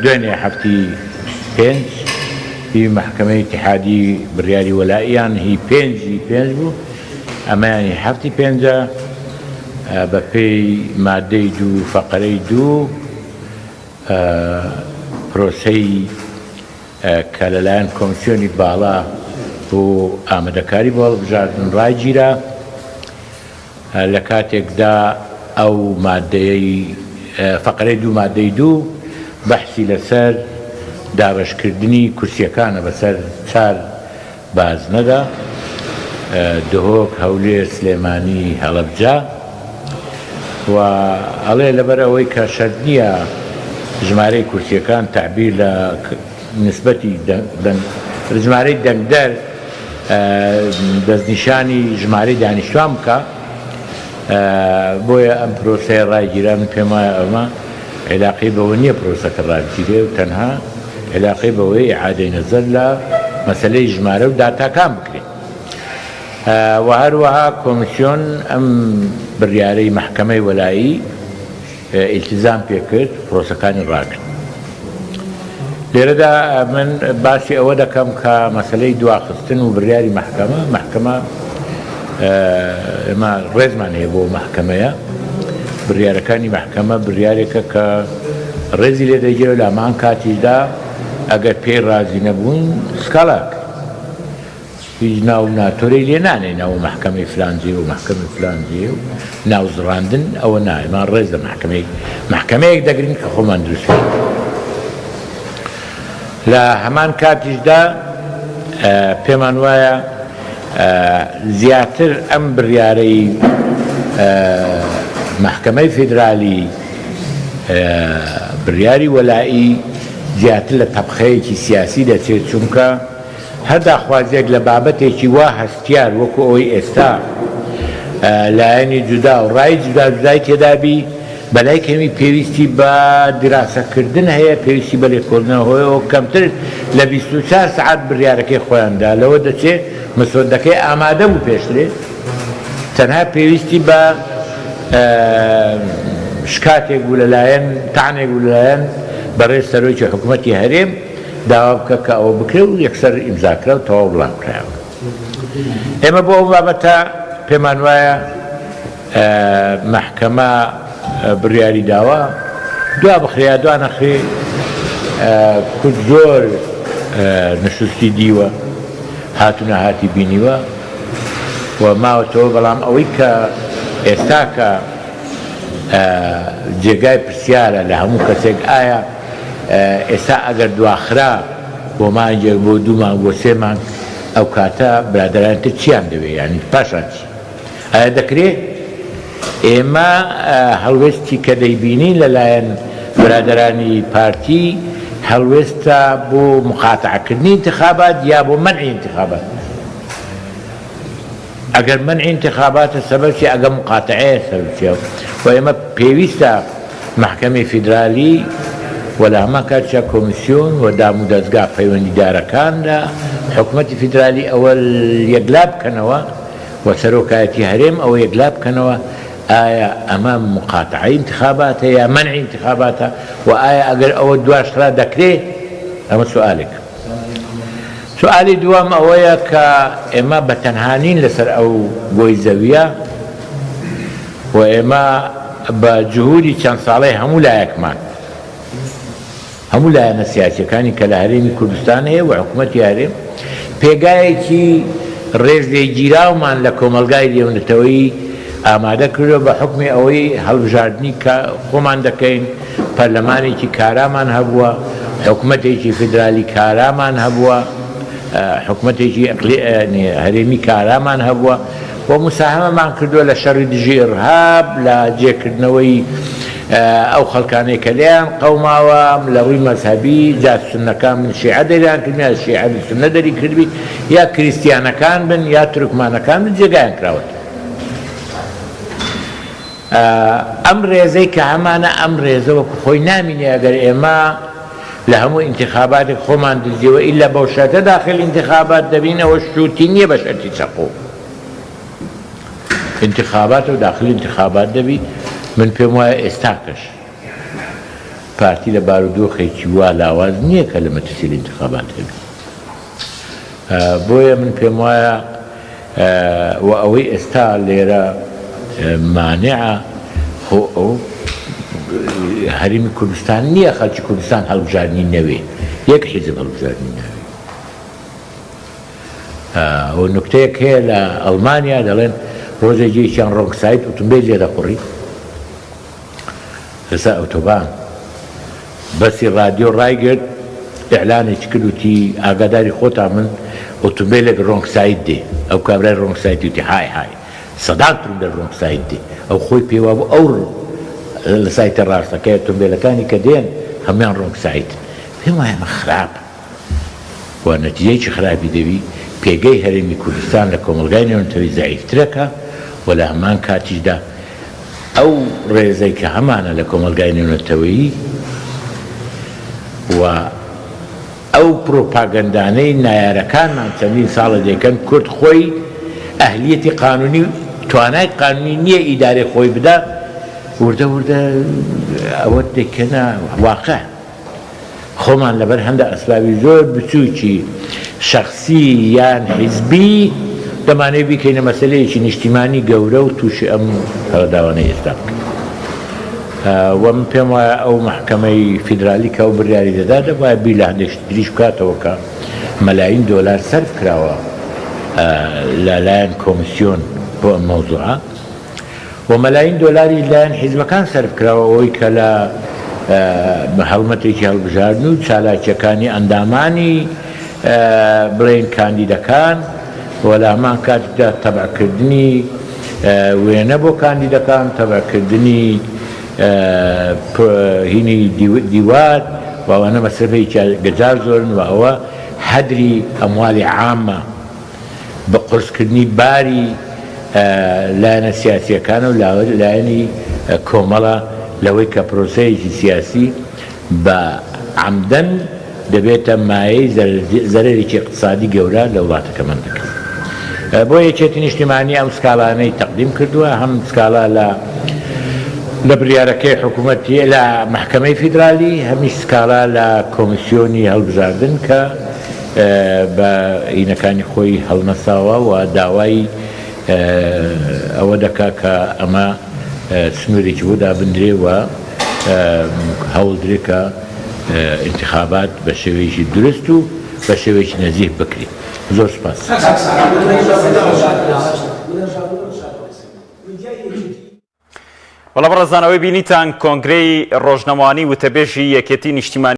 دوێنێ هەفتی پێنج هی محکمەی اتحادی بڕیاری وەلاییان هی پێنج بوو ئەمەیانی هەفتی پێنجە بە پێی مادەی 2 فەقەرەی 2 پرۆسەی کە لەلایەن کۆمسیۆنی باڵا بۆ ئامادەکاری بۆ هەڵبژاردن ڕایگیرا لە کاتێکدا ئەو مادەیەی فەقەرەی 2 مادەی 2 بەحسی لەسەر دابەشکردنی کورسیەکانە بەسەر 4 بازنەدا دهۆک هەولێر سلێمانی هەڵەبجە و ئەڵێ لەبەر ئەوەی کە شەرت نییە ژمارەی کورسیەکان تعبیر لە نسبەتی ژمارەی دەنگدەر دەستنیشانی ژمارەی دانیشتوان بکە بۆیە ئەم پرۆسەیە ڕایگیرا من پێم وایە ئەمە علاقەی بەوە نییە پرۆسەکە ڕابگیرێ و تەنها علاقەی بەوەی ئیعادەی نەزەر لە مەسەلەی ژمارە و داتاکان بکرێت و هەروەها کۆمسیۆن ئەم بڕیارەی محکەمەی وەلایی ئیلتیزام پێکرد پرۆسەکانی ڕاکرد. لێرەدا من باسی ئەوە دەکەم کە مەسەلەی دواخستن و بڕیاری محکەمە ئێمە ڕێزمان هەیە بۆ محکەمەیە بڕیارەکانی محکەمە بڕیارێکە کە ڕێزی لێ دەگیرێت لە هەمان کاتیشدا ئەگەر پێی ڕازی نەبوون سکاڵاک هیچ ناو ناتۆرەی لێ نانێ ناو محکەمەی فلانجێ و محکەمەی فلانجێ و ناوزڕاندن ئەوە نایمان ڕێز لە محکەمەیەک دەگرین کە خۆمان دروستکەین. لە هەمان کاتیشدا پێمان وایە زیاتر ئەم بڕیارەی محکەمەی فیدرالی بڕیاری وەلایی زیاتر لە تەبخەیەکی سیاسی دەچێت چونکە هەر داخوازیێک لە بابەتێکی وا هەستیار وەکو ئەوەی ئێستا لایەنی جودا و ڕای جودای تێدابی بەلای کەمی پێویستی بە دراسەکردن هەیە پێویستی بە لێکۆڵنەوەیەوە کەمتر لە 24 سعات بڕیارەکەی خۆیاندا لەوە دەچێت مسۆدەکەی ئامادە بوو پێشترێ تەنها پێویستی بە شکاتێک بوو لەلایەن تانێک بوو لەلایەن بەڕێز سەرۆکی حکوومەتی هەرێم داوا بکە کە ئەوە بکرێ و یەکسەر ئیمزاکرا و تەواو بڵاوکرایەوە. ئێمە بۆ ئەو بابەتە پێمان وایە محکەمە بڕیاری داوا دوا بخرێ دوا نەخرێ کورد زۆر نشستی دیوە هاتوونە هاتی بینیوە و ماوەتەوە بەڵام ئەوەی کە ئێستا کە جێگای پرسیارە لە هەموو کەسێک ئایا ئێستا ئەگەر دواخرا بۆ مانگێک بۆ 2 مانگ بۆ 3 مانگ ئەو کاتە برادەرانتر چیان دەوێت یانی پاشان چی ئایا دەکرێت؟ ئێمە هەڵوێستی کە دەیبینین لەلایەن برادەرانی پارتی هەڵوێستە بۆ مقاتعکردنی انتخابات یا بۆ منعی انتخابات. ئەگەر منعی انتخاباتە سەبەبی ئەگەر مقاتعەیە سەبەبیە و ئێمە پێویستە محکەمەی فیدرالی و لە هەمان کاتیشدا کۆمسیۆن و دام و دەستگا پەیوەندیدارەکان لە حکوومەتی فیدرالی ئەوە یەکلا بکەنەوە و سەرۆکایەتی هەرێم ئەوە یەکلا بکەنەوە ئایا ئەمە مقاتعەی انتخاباتە یا منعی انتخاباتە و ئایا ئەگەر ئەوە دواشترا دەکرێت؟ ئەمە سوالێک. سوالی دوام ئەوەیە کە ئێمە بەتەنهانین لەسەر ئەو گۆی زەویە و ئێمە بە جهودی چەند ساڵەی هەموو لایەکمان هەموو لایەنە سیاسیەکانی کە لە هەرێمی کوردستان هەیە و حکوومەتی هەرێم پێگایەکی ڕێزلێگیراومان لە کۆمەلگای لێونەتەوەی ئامادە کردووە بە حکمی ئەوەی هەڵبژاردنی کە خۆمان دەکەین پەرلەمانێکی کارامان هەبووە حکوومەتێکی فیدرالی کارامان هەبووە حکوومەتێکی هەرێمی کارامان هەبووە و مساهمەمان کردووە لە شەڕی دژی ئیرهاب لە جێکردنەوەی ئەو خەڵکانەی کە لێیان قەوماوە لە ڕووی مەذهەبی جا سونەکان من شیعە دەریان کردن یا شیعە سونە دەری کردبی یا کریستیانەکان بن یا تورکمانەکان بن جێگایان کراوەت. ئەم ڕێزەی کە هەمانە ئەم ڕێزە وەکو خۆی نامینێ ئەگەر ئێمە لە هەموو انتخاباتێک خۆمان دزیەوە ئیلا بەو شەرتە داخل انتخابات دەبینەوە شووتی نییە بە شەرتی چەقۆ انتخابات و داخل انتخابات دەبی من پێم وایە ئێستاکەش پارتی لە بارودۆخێکی وا لاواز نییە کە لە مەترسی انتخابات هەبێت. بۆیە من پێم وایە و ئەوەی ئێستا لێرە مانعە هەرێمی کوردستان نییە، خەڵکی کوردستان هەڵبژاردنی نەوێ، یەک حیزب هەڵبژاردنی ناوێ. و نکتەیەک هەیە لە ئەڵمانیا دەڵێن ڕۆژێ جێیان ڕۆنگسایت ئۆتۆمبیل لێ دەقوڕی لەسەر ئۆتۆبان، بەسی رادیۆ ڕایگرت ئیعلانێکی کرد وتی ئاگاداری خۆتان من ئۆتۆمبیلێک ڕۆنگسایت دێ، ئەو کابرای ڕۆنگسایتی وتی های های سەدان تر ڕۆنگسایت دێ، ئەو خۆی پێوا بوو ئەو لە سایتە ڕاستەکە ئۆتۆمبیلەکانی کە دێن هەمویان ڕۆنگسایت. پێم وایە ئەمە خراپە و نەتیجەیەکی خراپی دەبی پێگەی هەرێمی کوردستان لە کۆمەلگای نێونەتەوەی زەعیفترەکە و لە هەمان کاتیشدا ئەو ڕێزەی کە هەمانە لە کۆمەلگای نێونەتەوەیی و ئەو پرۆپاگەندانەی نایارەکانمان چەندین ساڵە دەکەن کورد خۆی ئەهلیەتی قانونی توانای قانونی نییە ئیدارەی خۆی بدا، وردە وردە ئەوە دەکەنە واقع. خۆمان لەبەر هەندە ئەسبابی زۆر بچووکی شخصی یان حیزبی دەمانەوێت بیکەینە مەسەلەیەکی نیشتیمانی گەورە و تووشی ئەم هەڵداوانەی ئێستا بکەین. و من پێم وایە ئەو محکەمەی فیدرالی کە ئەو بڕیاری دەدا دەبایە بیر لە هەندێک دریش بکاتەوە کە مەلاین دۆلار سەرف کراوە لەلایەن کۆمیسیۆن بۆ ئەم مەوزوعە و مەلاین دۆلاری لایەن حیزبەکان سەرف کراوە ئەوەی کە لە هەڵمەتێکی هەڵبژاردن و چالاکیەکانی ئەندامانی بڵێن کاندیدەکان و لە هەمان کاتێکدا تەبعکردنی وێنە بۆ کاندیدەکان، تەبعکردنی هینی دیوار و ئەوانە مەسرفێکی گەجار زۆرن و ئەوە هەدری ئەموالی عامە بە قورسکردنی باری لایەنە سیاسیەکانە و لایەنی کۆمەڵە لەوەی کە پرۆسەیەکی سیاسی بە عەمدەن دەبێتە مایەی زەرێکی اقتصادی گەورە لە وڵاتەکەمان دەکەن. بۆ یەکێتی نیشتیمانی ئەم سکاڵانەی تەقدیم کردووە، هەم سکاڵا لە بریارەکەی حکوومەتی لە محکەمەی فیدرالی، هەمیش سکاڵا لە کۆمیسیۆنی هەڵبژاردن کە بە ئینەکانی خۆی هەڵنەساوە و داوای ئەوە دەکا کە ئەمە سنوورێکی بۆ دابدرێ و هەوڵدرێ کە انتخابات بە شێوەیەکی درست و بە شێوەیەکی نەزیح بکرێت. زۆر سپاس. وەڵام ڕێزانەوەی بینیتان کۆنگرەی ڕۆژنەمانی وتەبێژی یەکێتی نیشتیمانی